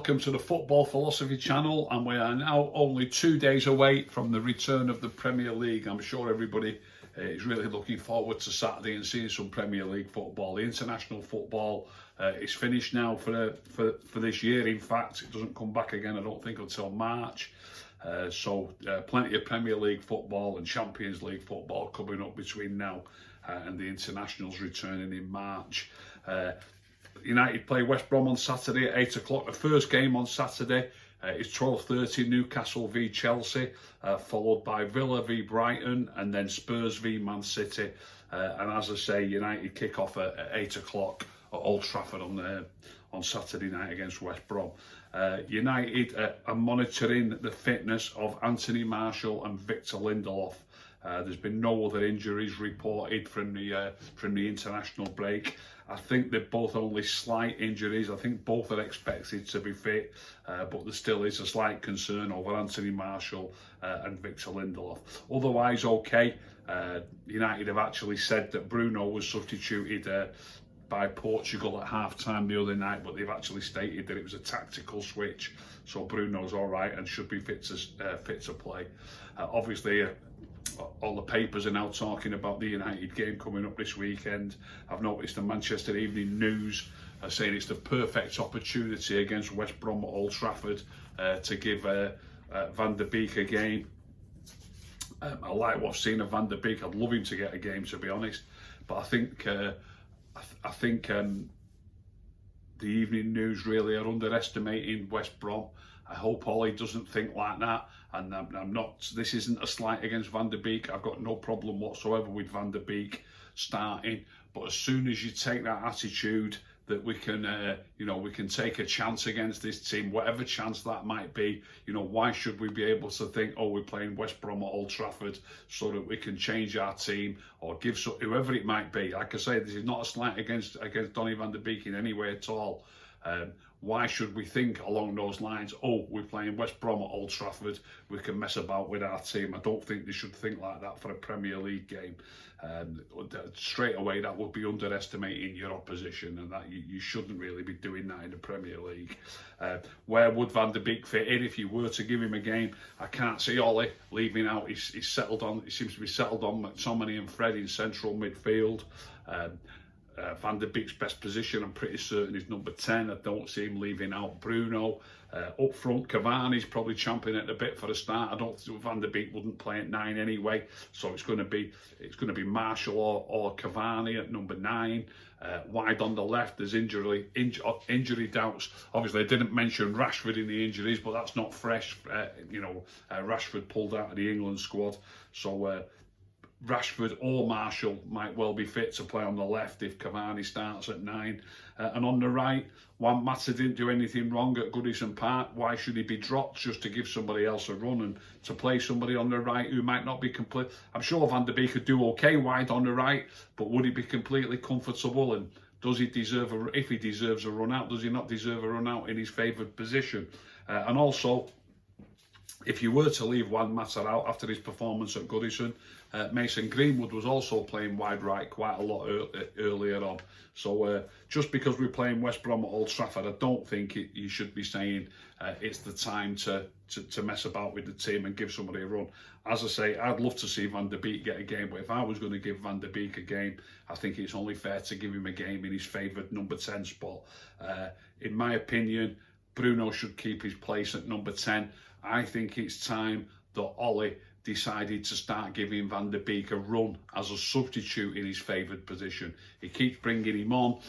welcome to the Football Philosophy channel, and we are now only 2 days away from the return of the Premier League. I'm sure everybody is really looking forward to Saturday and seeing some Premier League football. The international football is finished now for this year. In fact, it doesn't come back again, I don't think, until March. So plenty of Premier League football and Champions League football coming up between now and the internationals returning in March. United play West Brom on Saturday at 8 o'clock. The first game on Saturday is 12:30, Newcastle v Chelsea, followed by Villa v Brighton, and then Spurs v Man City. And as I say, United kick off at 8 o'clock at Old Trafford on Saturday night against West Brom. United are monitoring the fitness of Anthony Martial and Victor Lindelof. There's been no other injuries reported from the international break. I think they're both only slight injuries. I think both are expected to be fit, but there still is a slight concern over Anthony Martial and Victor Lindelof. Otherwise, okay. United have actually said that Bruno was substituted by Portugal at half-time the other night, but they've actually stated that it was a tactical switch, so Bruno's all right and should be fit to play. Obviously, all the papers are now talking about the United game coming up this weekend. I've noticed the Manchester Evening News are saying it's the perfect opportunity against West Brom at Old Trafford to give Van De Beek a game. I like what I've seen of Van De Beek. I'd love him to get a game, to be honest. But I think the Evening News really are underestimating West Brom. I hope Ollie doesn't think like that, and I'm not. This isn't a slight against Van De Beek. I've got no problem whatsoever with Van De Beek starting, but as soon as you take that attitude that we can, we can take a chance against this team, whatever chance that might be, why should we be able to think, oh, we're playing West Brom at Old Trafford so that we can change our team or give whoever it might be. Like I say, this is not a slight against Donny Van De Beek in any way at all. Why should we think along those lines, oh, we're playing West Brom at Old Trafford, we can mess about with our team? I don't think they should think like that for a Premier League game. Straight away, that would be underestimating your opposition, and that you shouldn't really be doing that in the Premier League. Where would Van De Beek fit in if you were to give him a game? I can't see Ollie leaving out. He's settled on. He seems to be settled on McTominay and Fred in central midfield. Van De Beek's best position, I'm pretty certain, is number 10. I don't see him leaving out Bruno. Up front, Cavani's probably champing at the bit for a start. I don't think Van De Beek wouldn't play at 9 anyway, so it's going to be Martial or Cavani at number 9. Wide on the left, there's injury doubts. Obviously, I didn't mention Rashford in the injuries, but that's not fresh. Rashford pulled out of the England squad, so Rashford or Martial might well be fit to play on the left if Cavani starts at 9. And on the right, Juan Mata didn't do anything wrong at Goodison Park. Why should he be dropped just to give somebody else a run and to play somebody on the right who might not be complete? I'm sure Van De Beek could do okay wide on the right, but would he be completely comfortable? And does he deserve if he deserves a run out, does he not deserve a run out in his favoured position? And also, if you were to leave Juan Mata out after his performance at Goodison, Mason Greenwood was also playing wide right quite a lot earlier on. So just because we're playing West Brom at Old Trafford, I don't think you should be saying it's the time to mess about with the team and give somebody a run. As I say, I'd love to see Van De Beek get a game, but if I was going to give Van De Beek a game, I think it's only fair to give him a game in his favoured number 10 spot. In my opinion, Bruno should keep his place at number 10. I think it's time that Ollie decided to start giving Van De Beek a run as a substitute in his favoured position. He keeps bringing him on.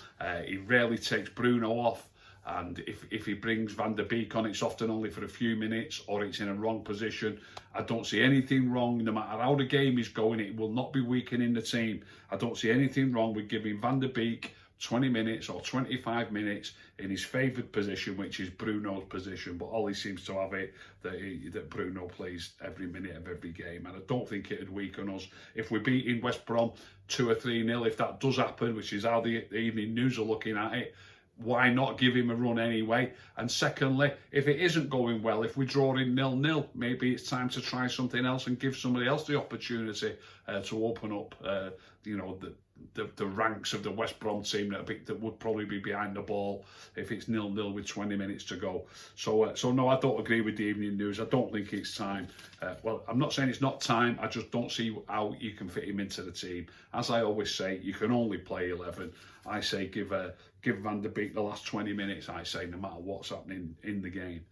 He rarely takes Bruno off. And if he brings Van De Beek on, it's often only for a few minutes or it's in a wrong position. I don't see anything wrong, no matter how the game is going, it will not be weakening the team. I don't see anything wrong with giving Van De Beek 20 minutes or 25 minutes in his favoured position, which is Bruno's position. But Ollie seems to have it that Bruno plays every minute of every game, and I don't think it'd weaken us. If we're beating West Brom 2 or 3-0, if that does happen, which is how the Evening News are looking at it, why not give him a run anyway? And secondly, if it isn't going well, if we draw in 0-0, maybe it's time to try something else and give somebody else the opportunity to open up, the ranks of the West Brom team that would probably be behind the ball if it's 0-0 with 20 minutes to go. So no, I don't agree with the Evening News. I don't think it's time. Well, I'm not saying it's not time. I just don't see how you can fit him into the team. As I always say, you can only play 11. I say give Van De Beek the last 20 minutes. I say no matter what's happening in the game.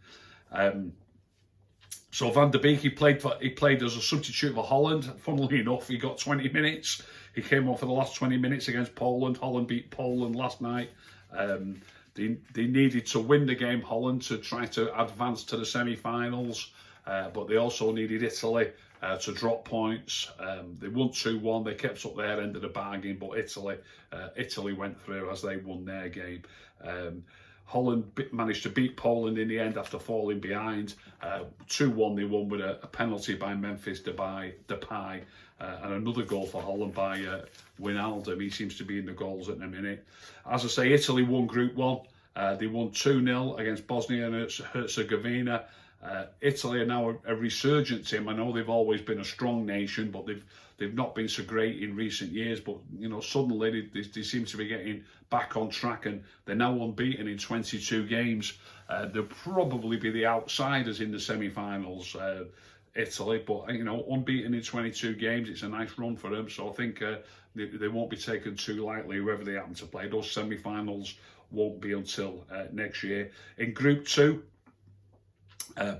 So Van De Beek, he played as a substitute for Holland. Funnily enough, he got 20 minutes. He came on for the last 20 minutes against Poland. Holland beat Poland last night. They needed to win the game, Holland, to try to advance to the semi-finals. But they also needed Italy to drop points. They won 2-1. They kept up their end of the bargain, but Italy went through as they won their game. Holland managed to beat Poland in the end after falling behind. 2-1 they won with a penalty by Memphis Depay and another goal for Holland by Wijnaldum. He seems to be in the goals at the minute. As I say, Italy won Group 1. They won 2-0 against Bosnia and Herzegovina. Italy are now a resurgent team. I know they've always been a strong nation, but they've not been so great in recent years. But you know, suddenly they seem to be getting back on track, and they're now unbeaten in 22 games. They'll probably be the outsiders in the semi-finals, Italy. But you know, unbeaten in 22 games, it's a nice run for them. So I think they won't be taken too lightly, whoever they happen to play. Those semi-finals won't be until next year. In Group 2.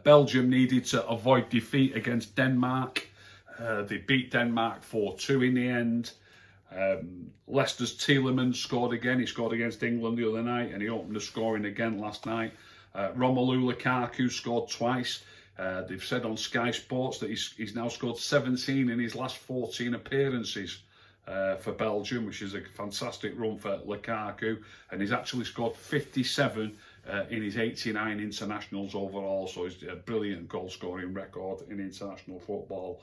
Belgium needed to avoid defeat against Denmark. They beat Denmark 4-2 in the end. Leicester's Tielemans scored again. He scored against England the other night, and he opened the scoring again last night. Romelu Lukaku scored twice. They've said on Sky Sports that he's now scored 17 in his last 14 appearances for Belgium, which is a fantastic run for Lukaku, and he's actually scored 57 in his 89 internationals overall, so it's a brilliant goal-scoring record in international football.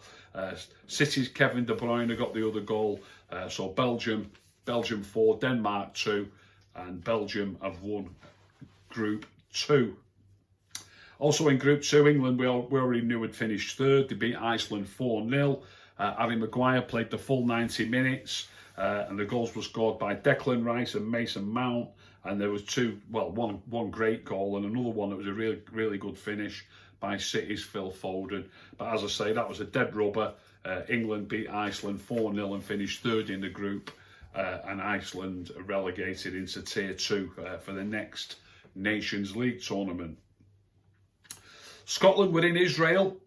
City's Kevin De Bruyne got the other goal, so Belgium 4, Denmark 2, and Belgium have won Group 2. Also in Group 2, England, we already knew had finished third. They beat Iceland 4-0. Harry Maguire played the full 90 minutes, and the goals were scored by Declan Rice and Mason Mount. And there was one great goal and another one that was a really good finish by City's Phil Foden. But as I say, that was a dead rubber. England beat Iceland 4-0 and finished third in the group, and Iceland relegated into Tier 2 for the next Nations League tournament. Scotland were in Israel.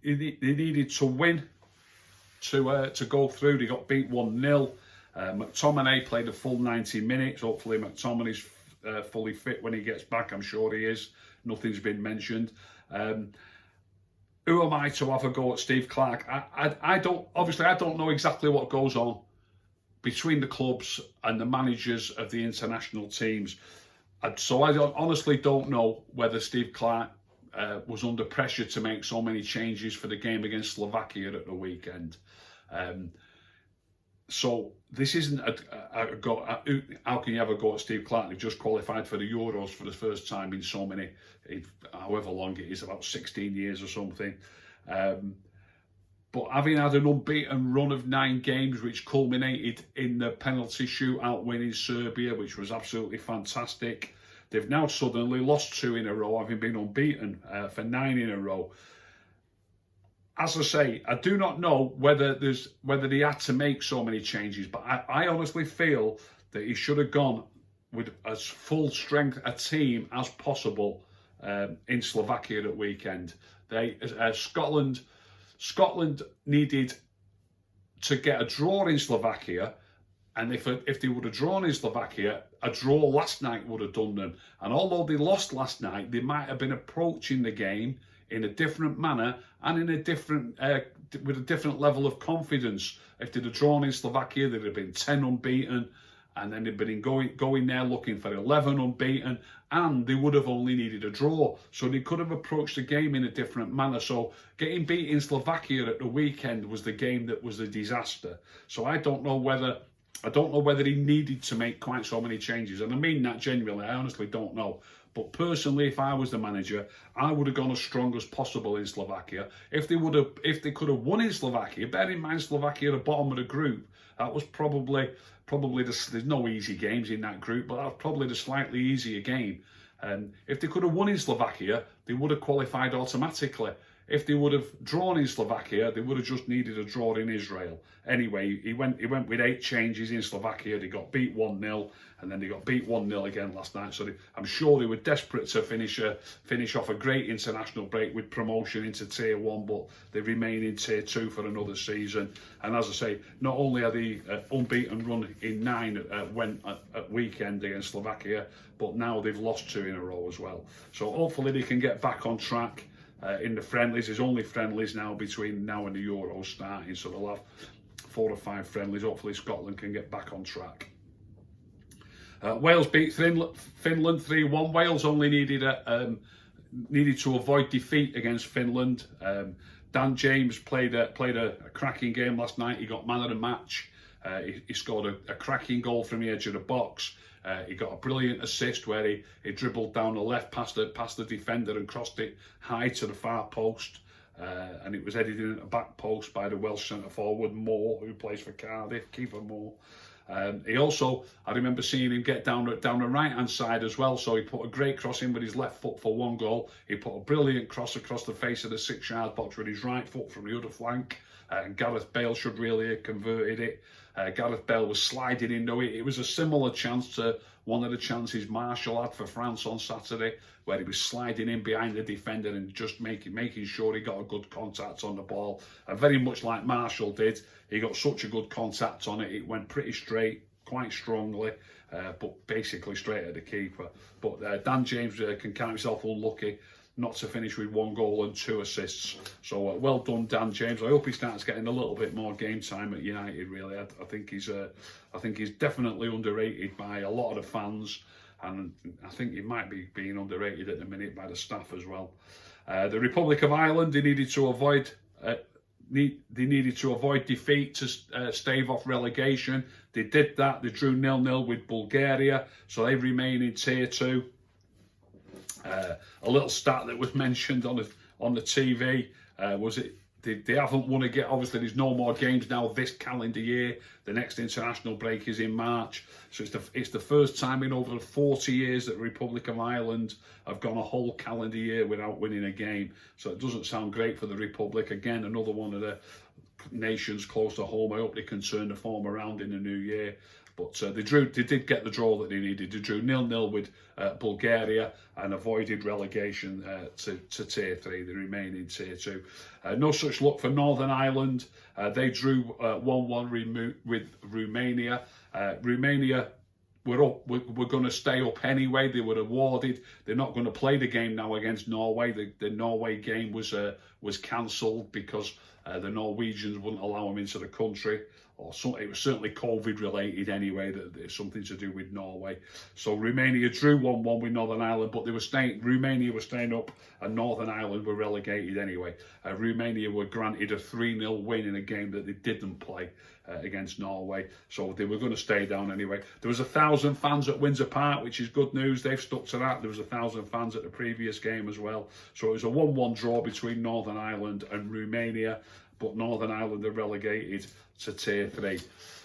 They needed to win to go through. They got beat 1-0. McTominay played a full 90 minutes. Hopefully McTominay's fully fit when he gets back. I'm sure he is. Nothing's been mentioned. Who am I to have a go at Steve Clarke? I don't know exactly what goes on between the clubs and the managers of the international teams. So I honestly don't know whether Steve Clarke was under pressure to make so many changes for the game against Slovakia at the weekend. So this isn't a go. How can you ever go at Steve Clarke? They've just qualified for the Euros for the first time in so many, however long it is, about 16 years or something. But having had an unbeaten run of 9 games, which culminated in the penalty shootout win in Serbia, which was absolutely fantastic, they've now suddenly lost 2 in a row, having been unbeaten for 9 in a row. As I say, I do not know whether he had to make so many changes, but I honestly feel that he should have gone with as full strength a team as possible in Slovakia that weekend. Scotland needed to get a draw in Slovakia, and if they would have drawn in Slovakia, a draw last night would have done them. And although they lost last night, they might have been approaching the game in a different manner and in a different with a different level of confidence. If they'd have drawn in Slovakia, they'd have been 10 unbeaten, and then they'd been going there looking for 11 unbeaten, and they would have only needed a draw. So they could have approached the game in a different manner. So getting beat in Slovakia at the weekend was the game that was a disaster. So I don't know whether he needed to make quite so many changes, and I mean that genuinely. I honestly don't know. But personally, if I was the manager, I would have gone as strong as possible in Slovakia. If they could have won in Slovakia, bear in mind Slovakia at the bottom of the group, that was probably there's no easy games in that group, but that was probably the slightly easier game. And if they could have won in Slovakia, they would have qualified automatically. If they would have drawn in Slovakia, they would have just needed a draw in Israel. Anyway, he went with 8 changes in Slovakia. They got beat 1-0, and then they got beat 1-0 again last night. So I'm sure they were desperate to finish off a great international break with promotion into Tier 1, but they remain in Tier 2 for another season. And as I say, not only are they unbeaten run in 9 at weekend against Slovakia, but now they've lost 2 in a row as well. So hopefully they can get back on track. In the friendlies, there's only friendlies now between now and the Euros starting, so they'll have 4 or 5 friendlies. Hopefully Scotland can get back on track. Wales beat Finland 3-1. Wales only needed to avoid defeat against Finland. Dan James played a cracking game last night. He got man of the match. He scored a cracking goal from the edge of the box. He got a brilliant assist where he dribbled down the left past the defender and crossed it high to the far post. And it was headed in at the back post by the Welsh centre forward Moore, who plays for Cardiff, Keeper Moore. He also, I remember seeing him get down the right hand side as well, so he put a great cross in with his left foot for 1 goal. He put a brilliant cross across the face of the 6-yard box with his right foot from the other flank, and Gareth Bale should really have converted it. Gareth Bale was sliding into it. It was a similar chance to one of the chances Marshall had for France on Saturday, where he was sliding in behind the defender and just making sure he got a good contact on the ball. And very much like Marshall did, he got such a good contact on it. It went pretty straight, quite strongly, but basically straight at the keeper. But Dan James can count himself unlucky not to finish with 1 goal and 2 assists. So well done, Dan James. I hope he starts getting a little bit more game time at United. Really, I think he's definitely underrated by a lot of the fans, and I think he might be being underrated at the minute by the staff as well. The Republic of Ireland, they needed to avoid defeat to stave off relegation. They did that. They drew 0-0 with Bulgaria, so they remain in Tier 2. A little stat that was mentioned on the TV was they haven't won again. Obviously, there's no more games now this calendar year. The next international break is in March, so it's the first time in over 40 years that the Republic of Ireland have gone a whole calendar year without winning a game. So it doesn't sound great for the Republic. Again, another one of the nations close to home. I hope they can turn the form around in the new year. But they did get the draw that they needed. They drew 0-0 with Bulgaria and avoided relegation to Tier 3. They remain in Tier 2. No such luck for Northern Ireland. They drew 1-1 with Romania. Romania were going to stay up anyway. They were awarded. They're not going to play the game now against Norway. The Norway game was cancelled because the Norwegians wouldn't allow them into the country. It was certainly COVID related anyway, that it's something to do with Norway. So Romania drew 1-1 with Northern Ireland, but Romania were staying up and Northern Ireland were relegated anyway. Romania were granted a 3-0 win in a game that they didn't play against Norway, so they were going to stay down anyway. There was 1,000 fans at Windsor Park, which is good news. They've stuck to that. There was 1,000 fans at the previous game as well. So it was a 1-1 draw between Northern Ireland and Romania, but Northern Ireland are relegated to Tier 3.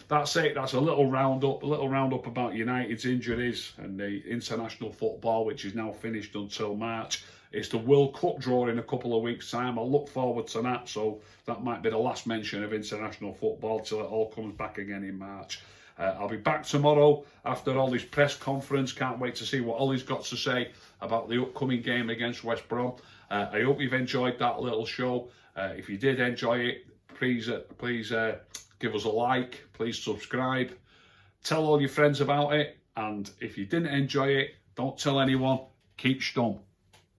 That's it. That's a little roundup about United's injuries and the international football, which is now finished until March. It's the World Cup draw in a couple of weeks' time. I look forward to that. So that might be the last mention of international football till it all comes back again in March. I'll be back tomorrow after Ollie's press conference. Can't wait to see what Ollie's got to say about the upcoming game against West Brom. I hope you've enjoyed that little show. If you did enjoy it, please give us a like. Please subscribe. Tell all your friends about it. And if you didn't enjoy it, don't tell anyone. Keep stum.